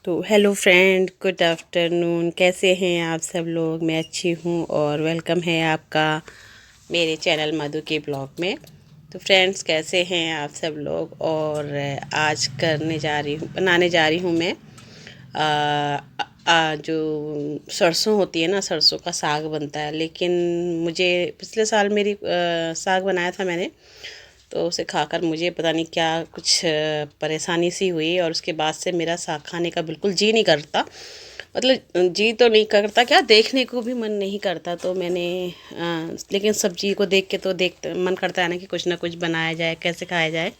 तो hello friend, good afternoon. कैसे हैं आप सब लोग? मैं अच्छी हूँ और वेलकम है आपका मेरे चैनल मधु के ब्लॉग में। तो फ्रेंड्स, कैसे हैं आप सब लोग? और आज बनाने जा रही हूँ मैं जो सरसों होती है ना, सरसों का साग बनता है। लेकिन मुझे पिछले साल साग बनाया था मैंने, तो उसे खाकर मुझे पता नहीं क्या कुछ परेशानी सी हुई और उसके बाद से मेरा साग खाने का बिल्कुल जी नहीं करता। मतलब जी तो नहीं करता, क्या देखने को भी मन नहीं करता। तो मैंने लेकिन सब्जी को देख के तो मन करता है ना कि कुछ ना कुछ बनाया जाए, कैसे खाया जाए।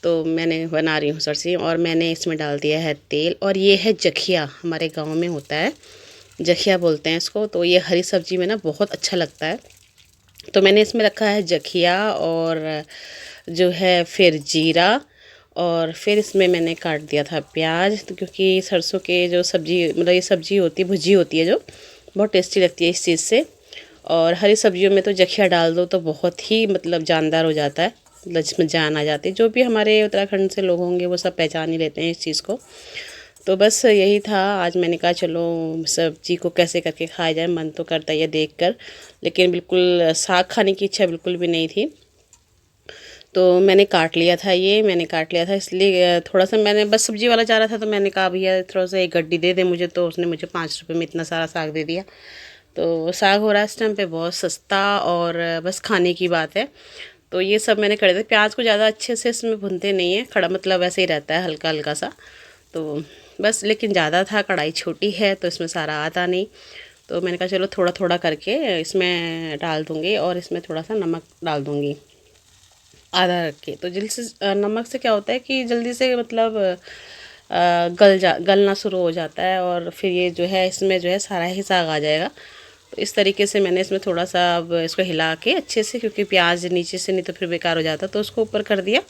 तो मैंने बना रही हूँ सरसी, और मैंने इसमें डाल दिया है तेल। और ये है जखिया, हमारे गांव में होता है, जखिया बोलते हैं इसको। तो ये हरी सब्जी में ना बहुत अच्छा लगता है। तो मैंने इसमें रखा है जखिया, और जो है फिर जीरा, और फिर इसमें मैंने काट दिया था प्याज। तो क्योंकि सरसों के जो सब्जी, मतलब ये सब्जी होती है, भुजी होती है, जो बहुत टेस्टी लगती है इस चीज़ से। और हरी सब्जियों में तो जखिया डाल दो तो बहुत ही मतलब जानदार हो जाता है, मतलब जिसमें जान आ जाती है। जो भी हमारे उत्तराखंड से लोग होंगे वो सब पहचान ही लेते हैं इस चीज़ को। तो बस यही था। आज मैंने कहा चलो सब्जी को कैसे करके खाया जाए, मन तो करता है ये देख कर, लेकिन बिल्कुल साग खाने की इच्छा बिल्कुल भी नहीं थी। तो मैंने काट लिया था, इसलिए थोड़ा सा मैंने, बस सब्जी वाला चाह रहा था तो मैंने कहा भैया थोड़ा सा एक गड्डी दे दे मुझे। तो उसने मुझे 5 रुपये में इतना सारा साग दे दिया। तो साग हो रहा है इस टाइम पे बहुत सस्ता, और बस खाने की बात है। तो ये सब मैंने कर दिया। प्याज को ज़्यादा अच्छे से इसमें भूनते नहीं है, खड़ा मतलब ऐसे ही रहता है, हल्का हल्का सा। तो बस, लेकिन ज़्यादा था, कढ़ाई छोटी है तो इसमें सारा आता नहीं। तो मैंने कहा चलो थोड़ा थोड़ा करके इसमें डाल दूँगी, और इसमें थोड़ा सा नमक डाल दूँगी आधा रख के। तो जल्दी से नमक से क्या होता है कि जल्दी से मतलब गलना शुरू हो जाता है, और फिर ये जो है इसमें जो है सारा ही साग आ जाएगा। तो इस तरीके से मैंने इसमें थोड़ा सा अब इसको हिला के अच्छे से, क्योंकि प्याज नीचे से नहीं तो फिर बेकार हो जाता, तो उसको ऊपर कर दिया।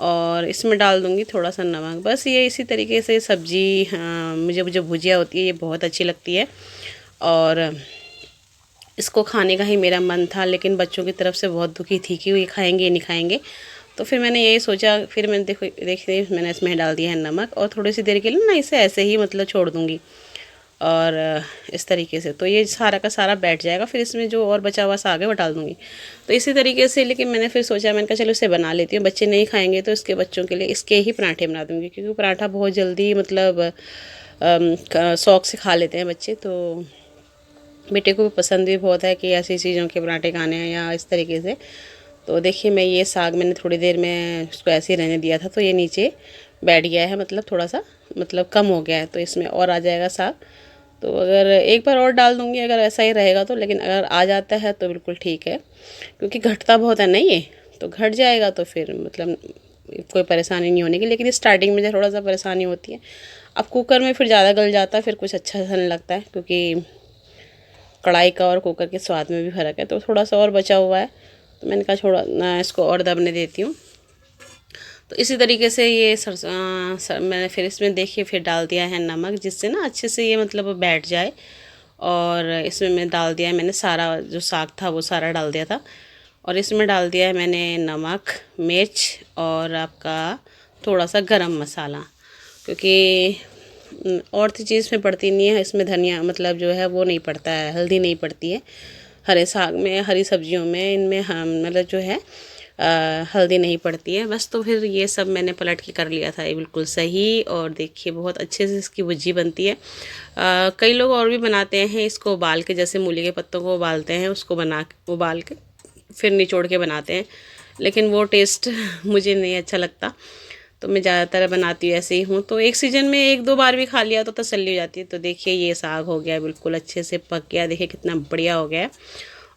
और इसमें डाल दूँगी थोड़ा सा नमक। बस ये इसी तरीके से सब्ज़ी, मुझे जो भुजिया होती है ये बहुत अच्छी लगती है। और इसको खाने का ही मेरा मन था, लेकिन बच्चों की तरफ से बहुत दुखी थी कि ये खाएंगे नहीं खाएंगे। तो फिर मैंने यही सोचा, फिर मैंने देखिए मैंने इसमें डाल दिया है नमक, और थोड़ी सी देर के लिए ना इसे ऐसे ही मतलब छोड़ दूँगी। और इस तरीके से तो ये सारा का सारा बैठ जाएगा। फिर इसमें जो और बचा हुआ साग है वो डाल दूँगी। तो इसी तरीके से, लेकिन मैंने फिर सोचा, मैंने कहा चलो इसे बना लेती हूँ, बच्चे नहीं खाएंगे तो इसके बच्चों के लिए इसके ही पराठे बना दूँगी। क्योंकि पराठा बहुत जल्दी मतलब शौक से खा लेते हैं बच्चे। तो बेटे को पसंद भी बहुत है कि ऐसी चीज़ों के पराठे खाने हैं या इस तरीके से। तो देखिए, मैं ये साग मैंने थोड़ी देर में उसको ऐसे ही रहने दिया था, तो ये नीचे बैठ गया है, मतलब थोड़ा सा मतलब कम हो गया है। तो इसमें और आ जाएगा साग। तो अगर एक बार और डाल दूँगी अगर ऐसा ही रहेगा तो, लेकिन अगर आ जाता है तो बिल्कुल ठीक है, क्योंकि घटता बहुत है ना ये। तो घट जाएगा तो फिर मतलब कोई परेशानी नहीं होने की, लेकिन स्टार्टिंग में जो थोड़ा सा परेशानी होती है। अब कुकर में फिर ज़्यादा गल जाता है, फिर कुछ अच्छा सा नहीं लगता है, क्योंकि कढ़ाई का और कुकर के स्वाद में भी फ़र्क है। तो थोड़ा सा और बचा हुआ है, तो मैंने कहा छोड़ा ना, इसको और दबने देती हूँ। तो इसी तरीके से ये मैंने फिर इसमें देखिए फिर डाल दिया है नमक, जिससे ना अच्छे से ये मतलब बैठ जाए। और इसमें मैं डाल दिया है, मैंने सारा जो साग था वो सारा डाल दिया था। और इसमें डाल दिया है मैंने नमक, मिर्च, और आपका थोड़ा सा गरम मसाला। क्योंकि और तो चीज़ में पड़ती नहीं है इसमें, धनिया मतलब जो है वो नहीं पड़ता है, हल्दी नहीं पड़ती है हरे साग में, हरी सब्जियों में इनमें हम मतलब जो है हल्दी नहीं पड़ती है बस। तो फिर ये सब मैंने पलट के कर लिया था, ये बिल्कुल सही। और देखिए बहुत अच्छे से इसकी भुजी बनती है। कई लोग और भी बनाते हैं इसको उबाल के, जैसे मूली के पत्तों को उबालते हैं, उसको उबाल के फिर निचोड़ के बनाते हैं, लेकिन वो टेस्ट मुझे नहीं अच्छा लगता। तो मैं ज़्यादातर बनाती हूँ ऐसे ही हूँ। तो एक सीज़न में एक दो बार भी खा लिया तो तसल्ली हो जाती है। तो देखिए ये साग हो गया, बिल्कुल अच्छे से पक गया, देखिए कितना बढ़िया हो गया है।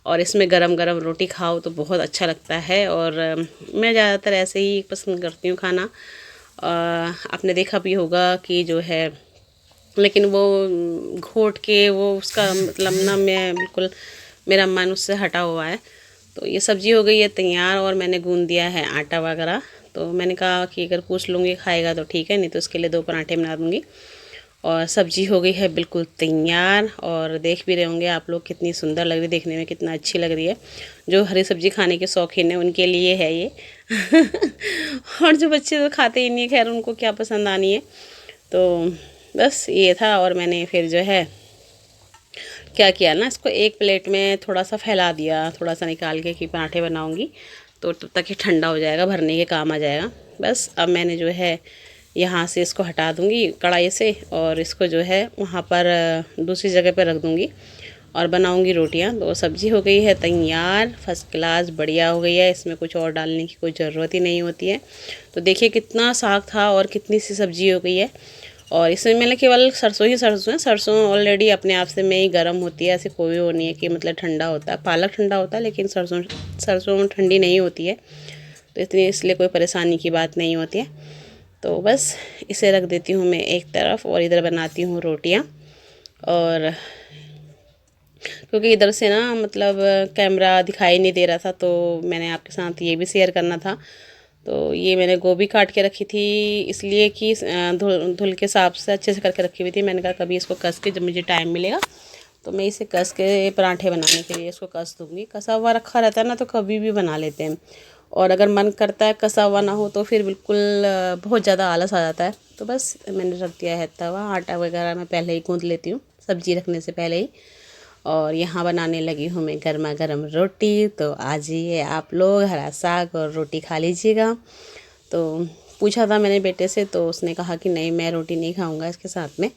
और इसमें गरम गरम रोटी खाओ तो बहुत अच्छा लगता है। और मैं ज़्यादातर ऐसे ही पसंद करती हूँ खाना। आपने देखा भी होगा कि जो है, लेकिन वो घोट के वो उसका मतलब ना, मैं बिल्कुल मेरा मन उससे हटा हुआ है। तो ये सब्ज़ी हो गई है तैयार, और मैंने गूंद दिया है आटा वगैरह। तो मैंने कहा कि अगर पूछ लूँगी खाएगा तो ठीक है, नहीं तो उसके लिए 2 पराठे बना दूँगी। और सब्ज़ी हो गई है बिल्कुल तैयार, और देख भी रहे होंगे आप लोग कितनी सुंदर लग रही है, देखने में कितना अच्छी लग रही है। जो हरी सब्ज़ी खाने के शौकीन है उनके लिए है ये और जो बच्चे तो खाते ही नहीं, खैर उनको क्या पसंद आनी है। तो बस ये था। और मैंने फिर जो है क्या किया ना, इसको एक प्लेट में थोड़ा सा फैला दिया, थोड़ा सा निकाल के कि पराठे बनाऊंगी तो तब तक ये ठंडा हो जाएगा, भरने के काम आ जाएगा। बस अब मैंने जो है यहाँ से इसको हटा दूँगी कढ़ाई से, और इसको जो है वहाँ पर दूसरी जगह पर रख दूँगी और बनाऊँगी रोटियाँ। तो सब्ज़ी हो गई है तैयार, फर्स्ट क्लास बढ़िया हो गई है। इसमें कुछ और डालने की कोई ज़रूरत ही नहीं होती है। तो देखिए कितना साग था और कितनी सी सब्ज़ी हो गई है। और इसमें मैंने केवल सरसों ही सरसों है, सरसों ऑलरेडी अपने आप से में ही गर्म होती है, ऐसे कोई वो नहीं है कि मतलब ठंडा होता है। पालक ठंडा होता है लेकिन सरसों ठंडी नहीं होती है, तो इतनी इसलिए कोई परेशानी की बात नहीं होती है। तो बस इसे रख देती हूँ मैं एक तरफ और इधर बनाती हूँ रोटियाँ। और क्योंकि इधर से ना मतलब कैमरा दिखाई नहीं दे रहा था, तो मैंने आपके साथ ये भी शेयर करना था। तो ये मैंने गोभी काट के रखी थी इसलिए कि धुल धुल के साफ से अच्छे से करके रखी हुई थी। मैंने कहा कभी इसको कस के, जब मुझे टाइम मिलेगा तो मैं इसे कस के पराठे बनाने के लिए इसको कस दूँगी। कसा हुआ रखा रहता है ना तो कभी भी बना लेते हैं, और अगर मन करता है कसा हुआ ना हो तो फिर बिल्कुल बहुत ज़्यादा आलस आ जाता है। तो बस मैंने रख दिया है तवा, आटा वगैरह मैं पहले ही गूँथ लेती हूँ सब्ज़ी रखने से पहले ही। और यहाँ बनाने लगी हूँ मैं गर्मा गर्म रोटी। तो आ जाइए आप लोग, हरा साग और रोटी खा लीजिएगा। तो पूछा था मैंने बेटे से, तो उसने कहा कि नहीं मैं रोटी नहीं खाऊंगा इसके साथ में,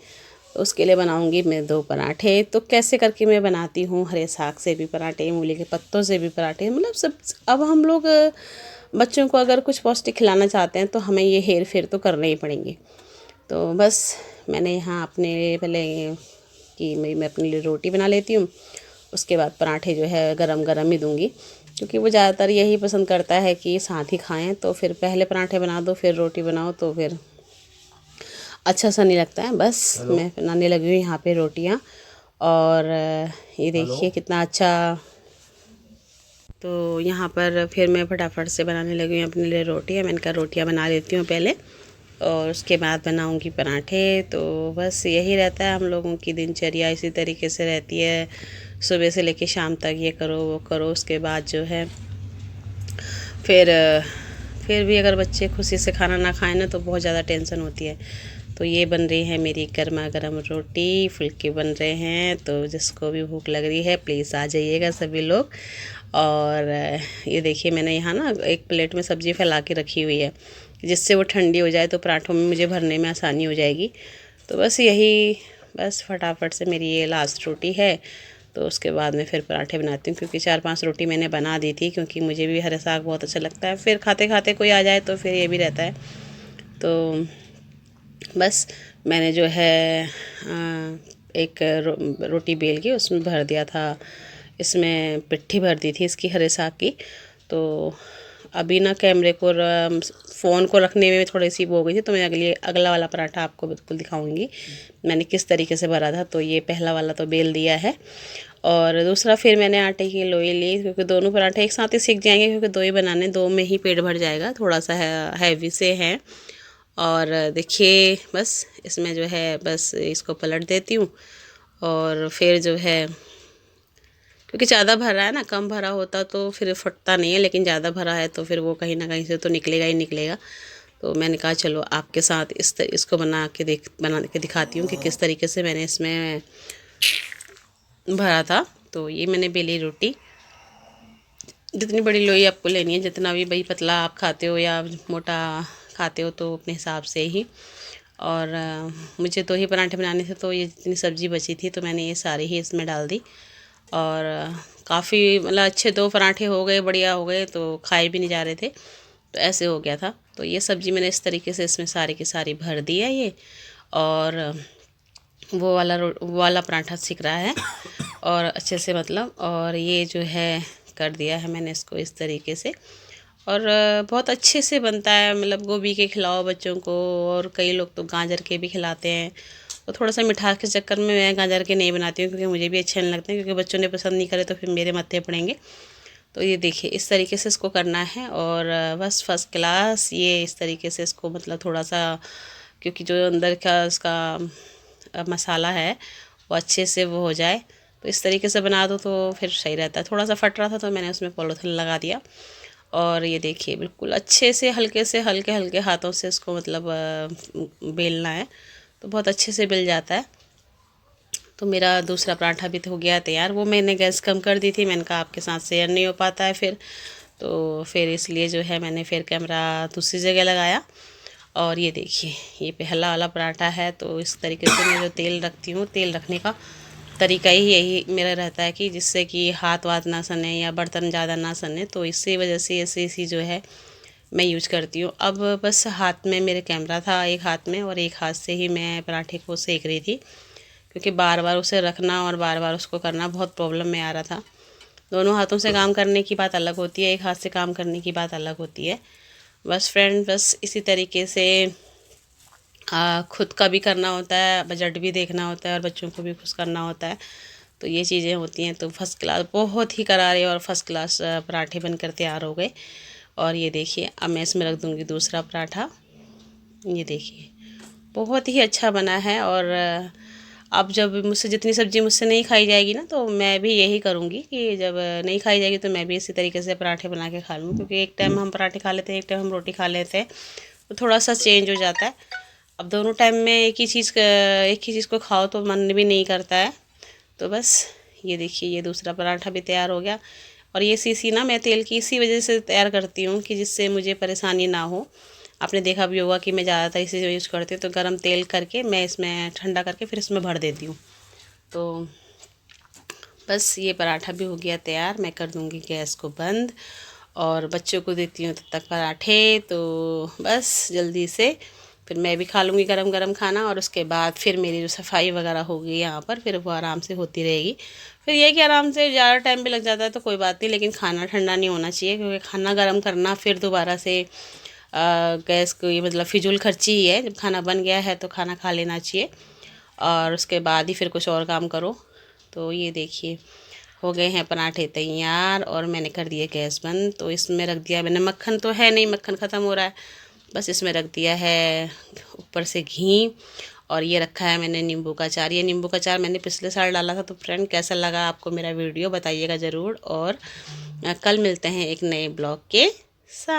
तो उसके लिए बनाऊंगी मैं 2 पराठे। तो कैसे करके मैं बनाती हूँ, हरे साग से भी पराठे, मूली के पत्तों से भी पराठे, मतलब सब। अब हम लोग बच्चों को अगर कुछ पौष्टिक खिलाना चाहते हैं तो हमें ये हेर फेर तो करने ही पड़ेंगे। तो बस मैंने यहाँ अपने पहले कि मैं अपने लिए रोटी बना लेती हूँ, उसके बाद पराठे जो है गरम गरम ही दूँगी, क्योंकि वो ज़्यादातर यही पसंद करता है कि साथ ही खाएं। तो फिर पहले पराठे बना दो फिर रोटी बनाओ तो फिर अच्छा सा नहीं लगता है। बस मैं बनाने लगी हूँ यहाँ पे रोटियाँ। और ये देखिए कितना अच्छा। तो यहाँ पर फिर मैं फटाफट से बनाने लगी हूँ अपने लिए रोटियाँ। मैंने कहा रोटियाँ बना लेती हूँ पहले और उसके बाद बनाऊँगी पराठे। तो बस यही रहता है, हम लोगों की दिनचर्या इसी तरीके से रहती है, सुबह से लेके शाम तक ये करो वो करो। उसके बाद जो है फिर भी अगर बच्चे खुशी से खाना ना खाएं ना तो बहुत ज़्यादा टेंशन होती है। तो ये बन रही है मेरी गर्मा गर्म रोटी, फुल्के बन रहे हैं। तो जिसको भी भूख लग रही है प्लीज़ आ जाइएगा सभी लोग। और ये देखिए मैंने यहाँ ना एक प्लेट में सब्ज़ी फैला के रखी हुई है, जिससे वो ठंडी हो जाए तो पराठों में मुझे भरने में आसानी हो जाएगी। तो बस यही, बस फटाफट से मेरी ये लास्ट रोटी है। तो उसके बाद में फिर पराठे बनाती हूँ, क्योंकि 4-5 रोटी मैंने बना दी थी, क्योंकि मुझे भी हरा साग बहुत अच्छा लगता है। फिर खाते खाते कोई आ जाए तो फिर ये भी रहता है। तो बस मैंने जो है एक रोटी बेल के उसमें भर दिया था, इसमें पिट्ठी भर दी थी इसकी हरे साग की। तो अभी ना कैमरे को फ़ोन को रखने में थोड़ी सी वो हो गई थी, तो मैं अगला वाला पराठा आपको बिल्कुल दिखाऊंगी मैंने किस तरीके से भरा था। तो ये पहला वाला तो बेल दिया है, और दूसरा फिर मैंने आटे की लोई ली, क्योंकि दोनों पराठे एक साथ ही सीख जाएंगे, क्योंकि 2 ही बनाने, 2 में ही पेट भर जाएगा। थोड़ा सा हैवी से है। और देखिए बस इसमें जो है बस इसको पलट देती हूँ, और फिर जो है क्योंकि ज़्यादा भरा है ना, कम भरा होता तो फिर फटता नहीं है, लेकिन ज़्यादा भरा है तो फिर वो कहीं ना कहीं से तो निकलेगा ही निकलेगा। तो मैंने कहा चलो आपके साथ इसको बना के दिखाती हूँ कि किस तरीके से मैंने इसमें भरा था। तो ये मैंने बेली रोटी, जितनी बड़ी लोई आपको लेनी है, जितना भी भाई पतला आप खाते हो या मोटा खाते हो तो अपने हिसाब से ही। और मुझे 2 ही पराठे बनाने थे, तो ये जितनी सब्ज़ी बची थी तो मैंने ये सारी ही इसमें डाल दी। और काफ़ी मतलब अच्छे 2 पराठे हो गए, बढ़िया हो गए, तो खाए भी नहीं जा रहे थे, तो ऐसे हो गया था। तो ये सब्ज़ी मैंने इस तरीके से इसमें सारी की सारी भर दी है ये। और वो वाला पराठा सिक रहा है और अच्छे से मतलब, और ये जो है कर दिया है मैंने इसको इस तरीके से। और बहुत अच्छे से बनता है, मतलब गोभी के खिलाओ बच्चों को, और कई लोग तो गाजर के भी खिलाते हैं। तो थोड़ा सा मिठास के चक्कर में मैं गाजर के नहीं बनाती हूँ, क्योंकि मुझे भी अच्छे नहीं लगते हैं, क्योंकि बच्चों ने पसंद नहीं करे तो फिर मेरे मत्थे पड़ेंगे। तो ये देखिए इस तरीके से इसको करना है, और बस फर्स्ट क्लास ये इस तरीके से इसको मतलब थोड़ा सा, क्योंकि जो अंदर का इसका मसाला है वो अच्छे से वो हो जाए, तो इस तरीके से बना दो तो फिर सही रहता है। थोड़ा सा फट रहा था तो मैंने उसमें पॉलीथिन लगा दिया। और ये देखिए बिल्कुल अच्छे से हल्के हल्के हाथों से इसको मतलब बेलना है। तो बहुत अच्छे से मिल जाता है। तो मेरा दूसरा पराठा भी तो हो गया तैयार। वो मैंने गैस कम कर दी थी, मैंने कहा आपके साथ शेयर नहीं हो पाता है फिर, तो फिर इसलिए जो है मैंने फिर कैमरा दूसरी जगह लगाया। और ये देखिए, ये पहला वाला पराठा है। तो इस तरीके से मैं जो तेल रखती हूँ, तेल रखने का तरीका ही यही मेरा रहता है कि जिससे कि हाथ वाथ ना सने या बर्तन ज़्यादा ना सने, तो इसी वजह से ऐसे इसी जो है मैं यूज करती हूँ। अब बस हाथ में मेरे कैमरा था एक हाथ में, और एक हाथ से ही मैं पराठे को सेक रही थी, क्योंकि बार बार उसे रखना और बार बार उसको करना बहुत प्रॉब्लम में आ रहा था। दोनों हाथों से काम करने की बात अलग होती है, एक हाथ से काम करने की बात अलग होती है। बस फ्रेंड, बस इसी तरीके से खुद का भी करना होता है, बजट भी देखना होता है, और बच्चों को भी खुश करना होता है। तो ये चीज़ें होती हैं। तो फर्स्ट क्लास, बहुत ही करारे और फर्स्ट क्लास पराठे बनकर तैयार हो गए। और ये देखिए, अब मैं इसमें रख दूँगी दूसरा पराठा। ये देखिए, बहुत ही अच्छा बना है। और अब जब मुझसे जितनी सब्ज़ी मुझसे नहीं खाई जाएगी ना, तो मैं भी यही करूँगी कि जब नहीं खाई जाएगी तो मैं भी इसी तरीके से पराठे बना के खा लूँ, क्योंकि एक टाइम हम पराठे खा लेते हैं, एक टाइम हम रोटी खा लेते हैं, तो थोड़ा सा चेंज हो जाता है। अब दोनों टाइम में एक ही चीज़ को खाओ तो मन भी नहीं करता है। तो बस ये देखिए, ये दूसरा पराठा भी तैयार हो गया। और ये सीसी ना मैं तेल की इसी वजह से तैयार करती हूँ कि जिससे मुझे परेशानी ना हो। आपने देखा भी होगा कि मैं ज़्यादातर इसी से यूज़ करती हूँ। तो गरम तेल करके मैं इसमें ठंडा करके फिर इसमें भर देती हूँ। तो बस ये पराठा भी हो गया तैयार। मैं कर दूँगी गैस को बंद और बच्चों को देती हूँ तब तक पराठे। तो बस जल्दी से फिर मैं भी खा लूँगी गरम गरम खाना, और उसके बाद फिर मेरी जो सफाई वगैरह होगी यहाँ पर, फिर वो आराम से होती रहेगी। फिर ये कि आराम से ज़्यादा टाइम भी लग जाता है तो कोई बात नहीं, लेकिन खाना ठंडा नहीं होना चाहिए, क्योंकि खाना गर्म करना फिर दोबारा से गैस को, ये मतलब फिजूल खर्ची ही है। जब खाना बन गया है तो खाना खा लेना चाहिए, और उसके बाद ही फिर कुछ और काम करो। तो ये देखिए, हो गए हैं पराठे तैयार, और मैंने कर दिए गैस बंद। तो इसमें रख दिया मैंने, मक्खन तो है नहीं, मक्खन ख़त्म हो रहा है, बस इसमें रख दिया है ऊपर से घी। और ये रखा है मैंने नींबू का अचार। ये नींबू का अचार मैंने पिछले साल डाला था। तो फ्रेंड, कैसा लगा आपको मेरा वीडियो, बताइएगा ज़रूर। और कल मिलते हैं एक नए ब्लॉग के साथ।